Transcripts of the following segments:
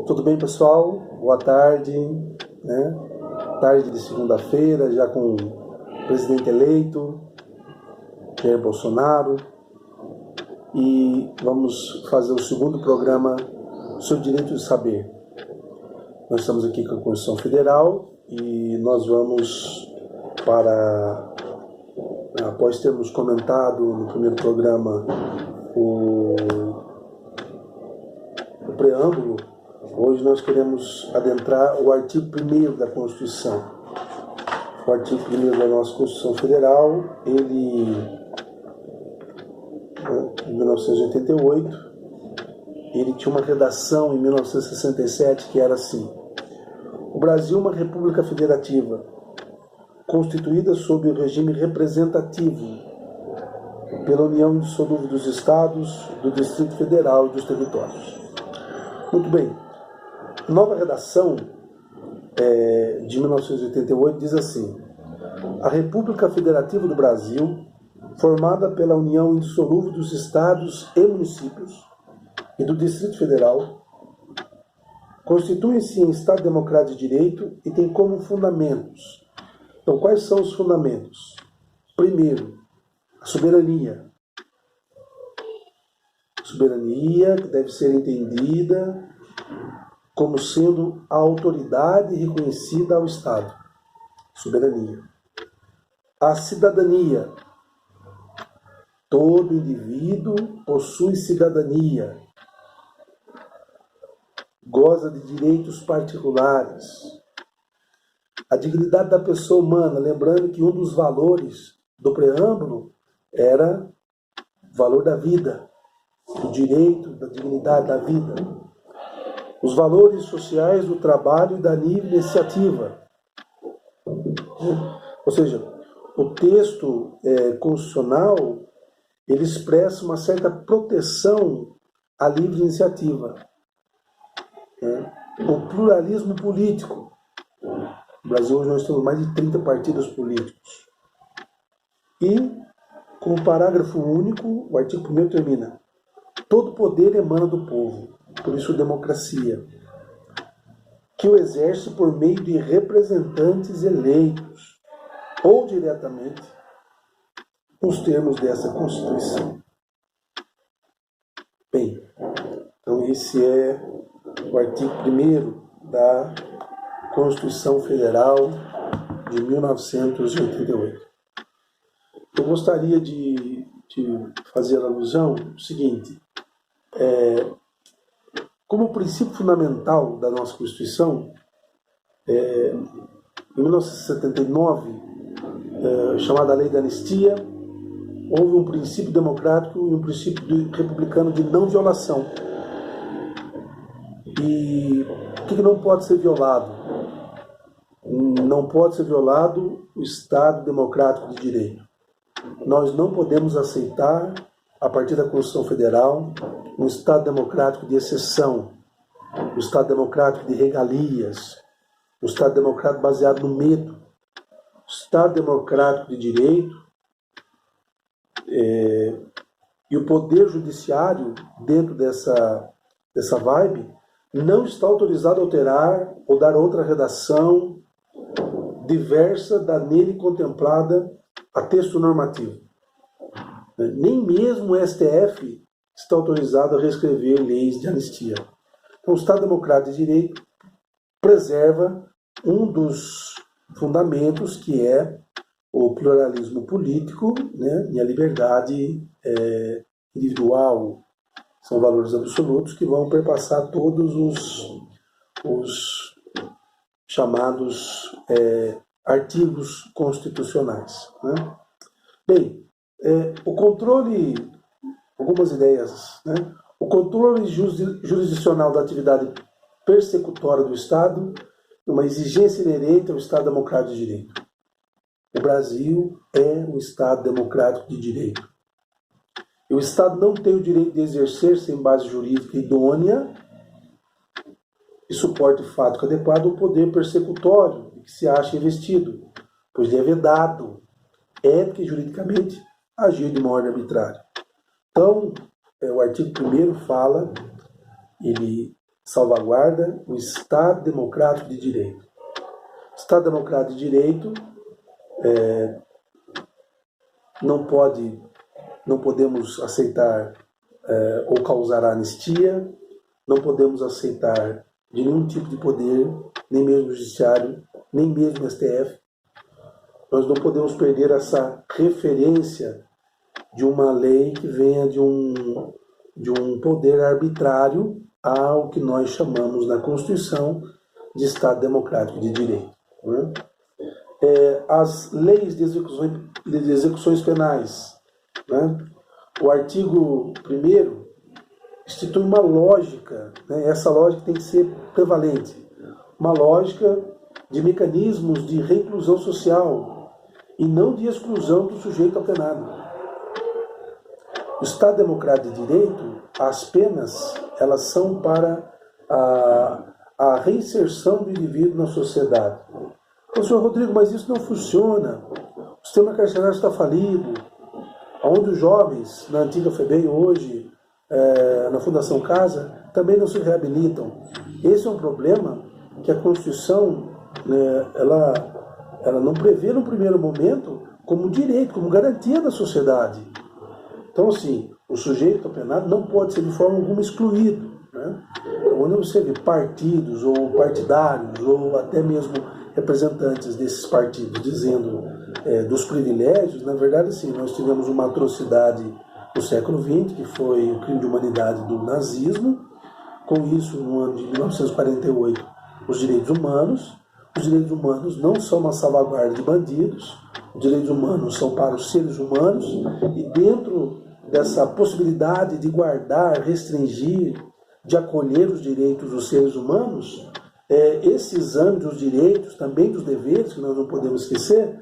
Tudo bem, pessoal? Boa tarde, né? Tarde de segunda-feira, já com o presidente eleito, Jair Bolsonaro, e vamos fazer o segundo programa sobre direito de saber. Nós estamos aqui com a Constituição Federal e nós vamos após termos comentado no primeiro programa o preâmbulo, hoje nós queremos adentrar o artigo 1º da Constituição. O artigo 1º da nossa Constituição Federal, ele, em 1988, ele tinha uma redação em 1967 que era assim: o Brasil é uma república federativa, constituída sob o regime representativo pela união indissolúvel dos estados, do Distrito Federal e dos territórios. Muito bem. Nova redação de 1988 diz assim: a República Federativa do Brasil, formada pela união indissolúvel dos estados e municípios e do Distrito Federal, constitui-se em Estado Democrático de Direito e tem como fundamentos. Então, quais são os fundamentos? Primeiro, a soberania. Soberania que deve ser entendida como sendo a autoridade reconhecida ao Estado. Soberania. A cidadania. Todo indivíduo possui cidadania. Goza de direitos particulares. A dignidade da pessoa humana, lembrando que um dos valores do preâmbulo era o valor da vida, o direito da dignidade da vida. Os valores sociais do trabalho e da livre iniciativa. Ou seja, o texto constitucional, ele expressa uma certa proteção à livre iniciativa. O pluralismo político. No Brasil hoje nós temos mais de 30 partidos políticos. E, com o parágrafo único, o artigo 1º termina: todo poder emana do povo, por isso democracia, que o exerce por meio de representantes eleitos, ou diretamente, nos termos dessa Constituição. Bem, então esse é o artigo 1º da Constituição Federal de 1988. Eu gostaria de fazer alusão ao seguinte: como princípio fundamental da nossa Constituição, em 1979, chamada Lei da Anistia, houve um princípio democrático e um princípio republicano de não violação. E o que não pode ser violado? Não pode ser violado o Estado Democrático de Direito. Nós não podemos aceitar, a partir da Constituição Federal, um Estado democrático de exceção, um Estado democrático de regalias, um Estado democrático baseado no medo. O Estado democrático de direito e o Poder Judiciário, dentro dessa vibe, não está autorizado a alterar ou dar outra redação diversa da nele contemplada a texto normativo. Nem mesmo o STF está autorizado a reescrever leis de anistia. Então, o Estado Democrático de Direito preserva um dos fundamentos, que é o pluralismo político, né, e a liberdade individual. São valores absolutos que vão perpassar todos os chamados artigos constitucionais, né? Bem, o controle, algumas ideias, né? O controle jurisdicional da atividade persecutória do Estado é uma exigência inerente ao Estado Democrático de Direito. O Brasil é um Estado democrático de direito. E o Estado não tem o direito de exercer, sem base jurídica idônea e suporte fático adequado, o poder persecutório que se acha investido, pois lhe é vedado, ética e juridicamente, agir de uma ordem arbitrária. Então, o artigo 1º fala, ele salvaguarda o Estado Democrático de Direito. Estado Democrático de Direito não podemos aceitar ou causar anistia, não podemos aceitar de nenhum tipo de poder, nem mesmo o Judiciário, nem mesmo o STF. Nós não podemos perder essa referência de uma lei que venha de um poder arbitrário ao que nós chamamos na Constituição de Estado Democrático de Direito. Né? As leis de execuções penais, né? O artigo 1º institui uma lógica, né? Essa lógica tem que ser prevalente, uma lógica de mecanismos de reclusão social e não de exclusão do sujeito apenado. O Estado Democrático de Direito, as penas, elas são para a reinserção do indivíduo na sociedade. Então, senhor Rodrigo, mas isso não funciona. O sistema carcerário está falido. Onde os jovens, na antiga FEBEM, hoje, na Fundação Casa, também não se reabilitam. Esse é um problema que a Constituição, né, ela não prevê no primeiro momento como direito, como garantia da sociedade. Então, assim, o sujeito apenado não pode ser de forma alguma excluído. Né? Quando você vê partidos ou partidários ou até mesmo representantes desses partidos dizendo dos privilégios, na verdade, sim, nós tivemos uma atrocidade no século XX, que foi o crime de humanidade do nazismo. Com isso, no ano de 1948, os direitos humanos. Os direitos humanos não são uma salvaguarda de bandidos, os direitos humanos são para os seres humanos, e dentro dessa possibilidade de guardar, restringir, de acolher os direitos dos seres humanos, esse exame dos direitos, também dos deveres, que nós não podemos esquecer,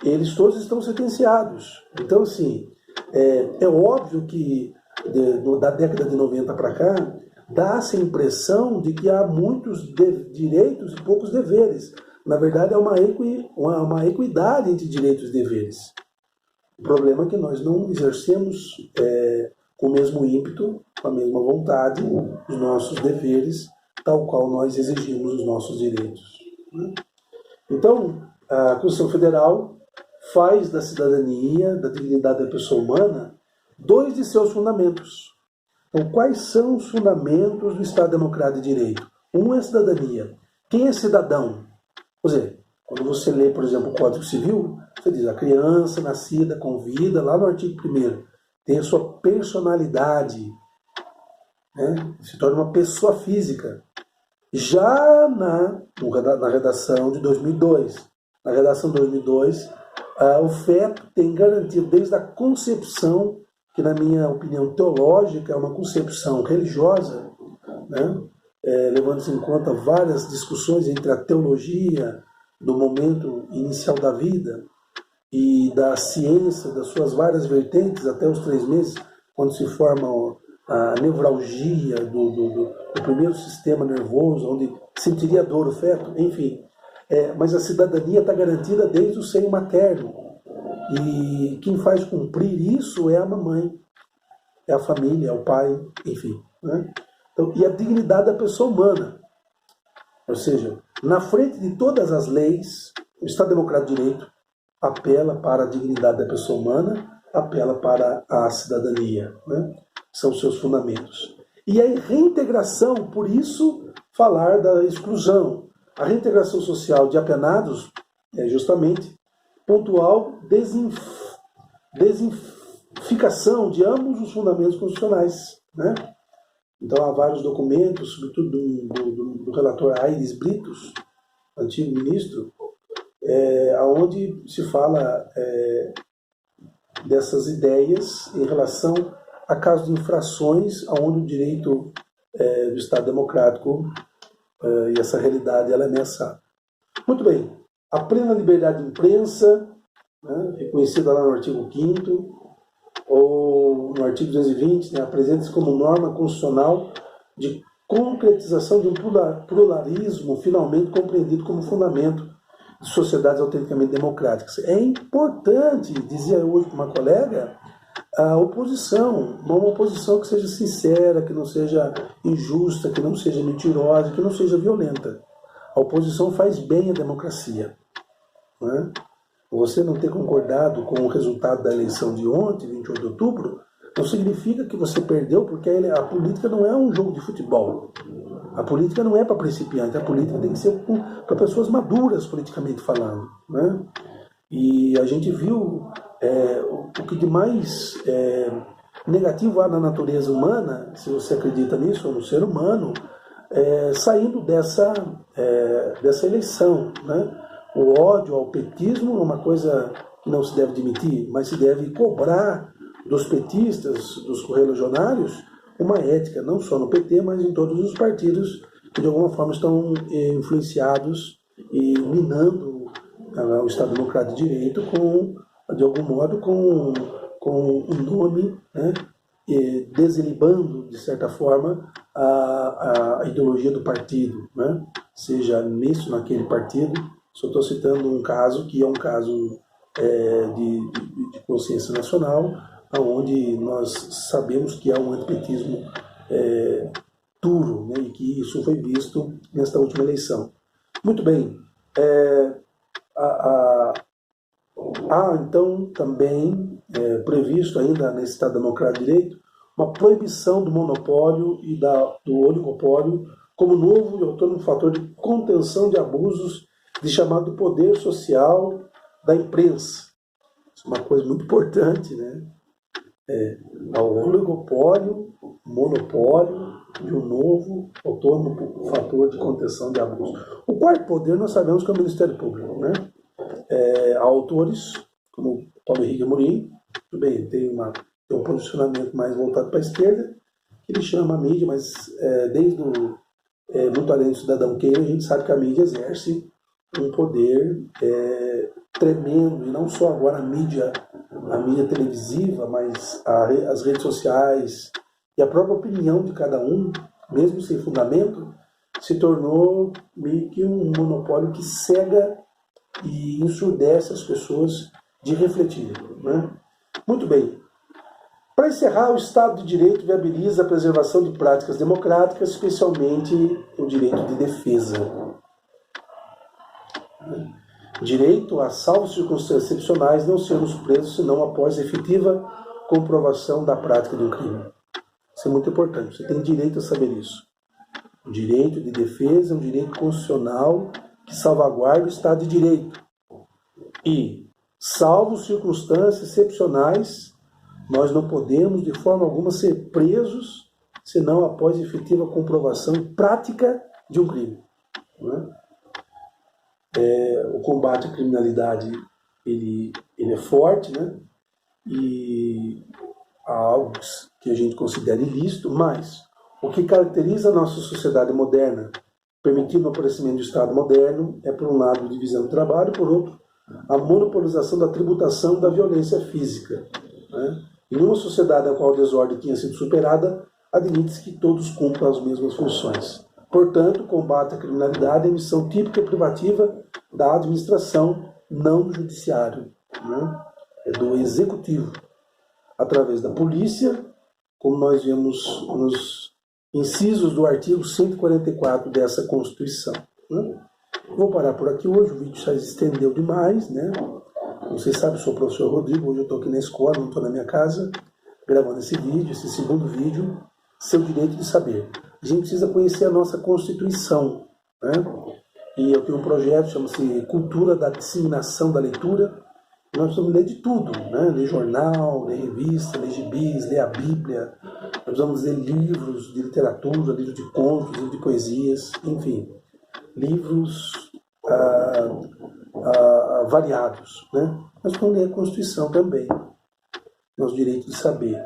eles todos estão sentenciados. Então, assim, é óbvio que da década de 90 para cá, dá-se a impressão de que há muitos direitos e poucos deveres. Na verdade, é uma equidade entre direitos e deveres. O problema é que nós não exercemos com o mesmo ímpeto, com a mesma vontade, os nossos deveres, tal qual nós exigimos os nossos direitos. Então, a Constituição Federal faz da cidadania, da dignidade da pessoa humana, dois de seus fundamentos. Então, quais são os fundamentos do Estado Democrático de Direito? Um é a cidadania. Quem é cidadão? Quer dizer, quando você lê, por exemplo, o Código Civil, você diz a criança nascida com vida, lá no artigo 1º, tem a sua personalidade, né? Se torna uma pessoa física. Já na redação de 2002, na redação de 2002, o feto tem garantido desde a concepção, que na minha opinião teológica é uma concepção religiosa, né? Levando-se em conta várias discussões entre a teologia do momento inicial da vida e da ciência, das suas várias vertentes, até os 3 meses, quando se forma a nevralgia do primeiro sistema nervoso, onde sentiria dor o feto, enfim. Mas a cidadania está garantida desde o seio materno. E quem faz cumprir isso é a mamãe, é a família, é o pai, enfim. Né? Então, e a dignidade da pessoa humana. Ou seja, na frente de todas as leis, o Estado Democrático de Direito apela para a dignidade da pessoa humana, apela para a cidadania. Né? São seus fundamentos. E a reintegração, por isso, falar da exclusão. A reintegração social de apenados é justamente pontual desinficação de ambos os fundamentos constitucionais. Né? Então, há vários documentos, sobretudo do relator Aires Britos, antigo ministro, onde se fala dessas ideias em relação a casos de infrações onde o direito do Estado Democrático e essa realidade ela é ameaçada. Muito bem. A plena liberdade de imprensa, né, reconhecida lá no artigo 5º, ou no artigo 220, né, apresenta-se como norma constitucional de concretização de um pluralismo finalmente compreendido como fundamento de sociedades autenticamente democráticas. É importante, dizia hoje uma colega, a oposição, uma oposição que seja sincera, que não seja injusta, que não seja mentirosa, que não seja violenta. A oposição faz bem à democracia. Né? Você não ter concordado com o resultado da eleição de ontem, 28 de outubro, não significa que você perdeu, porque a política não é um jogo de futebol. A política não é para principiantes, a política tem que ser para pessoas maduras, politicamente falando. Né? E a gente viu o que de mais negativo há na natureza humana, se você acredita nisso, ou no ser humano, saindo dessa eleição. Né? O ódio ao petismo é uma coisa que não se deve admitir, mas se deve cobrar dos petistas, dos correligionários, uma ética, não só no PT, mas em todos os partidos que de alguma forma estão influenciados e minando o Estado Democrático de Direito de algum modo, com um nome, né, desilibando, de certa forma, a ideologia do partido, né? Seja nisso, naquele partido. Só estou citando um caso que é um caso de consciência nacional, onde nós sabemos que há um antipetismo duro, né, e que isso foi visto nesta última eleição. Muito bem. Há, então, também previsto ainda nesse Estado Democrático de Direito uma proibição do monopólio e do oligopólio como novo e autônomo fator de contenção de abusos de chamado poder social da imprensa. Isso é uma coisa muito importante, né? Ao oligopólio, monopólio de um novo autônomo fator de contenção de abuso. O quarto poder nós sabemos que é o Ministério Público, né? Há autores, como Paulo Henrique Amorim, tudo bem, tem um posicionamento mais voltado para a esquerda, que ele chama a mídia, mas desde muito além do cidadão Keira, a gente sabe que a mídia exerce um poder tremendo, e não só agora a mídia televisiva, mas as redes sociais e a própria opinião de cada um, mesmo sem fundamento, se tornou meio que um monopólio que cega e ensurdece as pessoas de refletir. Né? Muito bem. Para encerrar, o Estado de Direito viabiliza a preservação de práticas democráticas, especialmente o direito de defesa. Direito a salvos circunstâncias excepcionais não sermos presos senão após efetiva comprovação da prática de um crime. Isso é muito importante. Você tem direito a saber isso. O direito de defesa é um direito constitucional que salvaguarda o Estado de Direito. E, salvo circunstâncias excepcionais, nós não podemos de forma alguma ser presos senão após efetiva comprovação e prática de um crime. Né? O combate à criminalidade ele é forte, né? E há algo que a gente considera ilícito, mas o que caracteriza a nossa sociedade moderna, permitindo o aparecimento do Estado moderno, é, por um lado, a divisão do trabalho, por outro, a monopolização da tributação e da violência física. Né? Em uma sociedade na qual a desordem tinha sido superada, admite-se que todos cumpram as mesmas funções. Portanto, o combate à criminalidade é missão típica e privativa da administração, não do judiciário, né? É do executivo, através da polícia, como nós vemos nos incisos do artigo 144 dessa Constituição. Né? Vou parar por aqui hoje, o vídeo já se estendeu demais, né? Como vocês sabem, eu sou o professor Rodrigo, hoje eu estou aqui na escola, não estou na minha casa, gravando esse vídeo, esse segundo vídeo, Seu Direito de Saber. A gente precisa conhecer a nossa Constituição, né? E eu tenho um projeto, chama-se Cultura da Disseminação da Leitura. Nós precisamos ler de tudo, né? Ler jornal, ler revista, ler gibis, ler a Bíblia. Nós precisamos ler livros de literatura, livros de contos, livros de poesias, enfim, livros variados, né? Mas vamos ler a Constituição também, nosso direito de saber,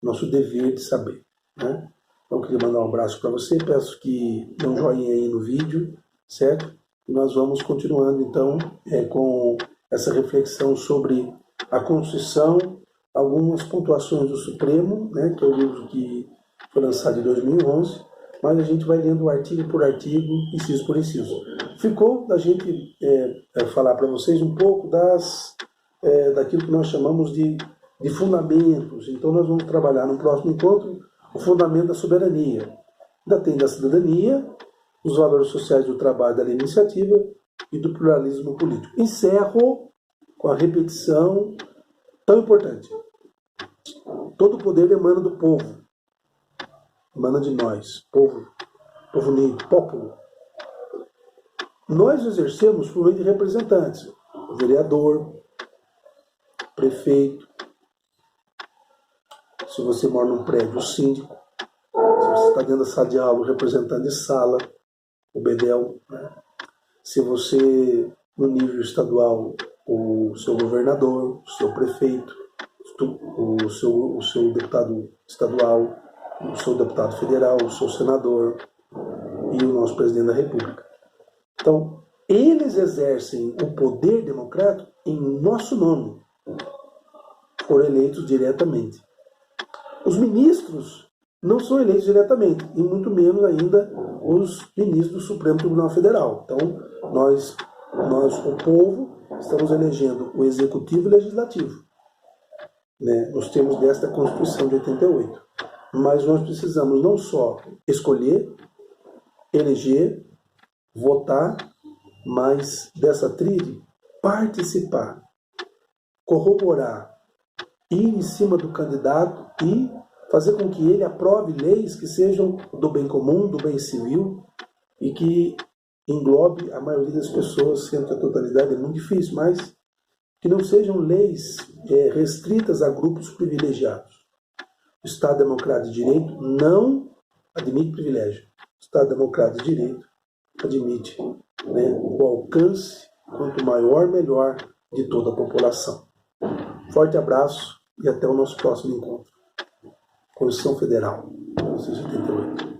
nosso dever de saber, né? Então, eu queria mandar um abraço para você, peço que dê um joinha aí no vídeo, certo? E nós vamos continuando, então, com essa reflexão sobre a Constituição, algumas pontuações do Supremo, né, que é o livro que foi lançado em 2011, mas a gente vai lendo artigo por artigo, inciso por inciso. Ficou da gente falar para vocês um pouco daquilo que nós chamamos de de fundamentos. Então nós vamos trabalhar no próximo encontro o fundamento da soberania. Ainda tem da cidadania, os valores sociais do trabalho, da iniciativa e do pluralismo político. Encerro com a repetição tão importante. Todo o poder emana do povo, emana de nós, povo unido, popolo. Nós exercemos por meio de representantes, o vereador, prefeito, se você mora num prédio, o síndico, se você está dentro da sala de aula, o representante de sala, o bedel, né? Se você, no nível estadual, o seu governador, o seu prefeito, o seu deputado estadual, o seu deputado federal, o seu senador e o nosso presidente da República. Então, eles exercem o poder democrático em nosso nome, foram eleitos diretamente. Os ministros não são eleitos diretamente, e muito menos ainda os ministros do Supremo Tribunal Federal. Então, nós o povo, estamos elegendo o Executivo e o Legislativo, né, nos termos desta Constituição de 88. Mas nós precisamos não só escolher, eleger, votar, mas dessa tríade, participar, corroborar, ir em cima do candidato e fazer com que ele aprove leis que sejam do bem comum, do bem civil e que englobe a maioria das pessoas, sendo que a totalidade é muito difícil, mas que não sejam leis restritas a grupos privilegiados. O Estado Democrático de Direito não admite privilégio. O Estado Democrático de Direito admite, né, o alcance, quanto maior, melhor, de toda a população. Forte abraço e até o nosso próximo encontro. Constituição Federal, 1988.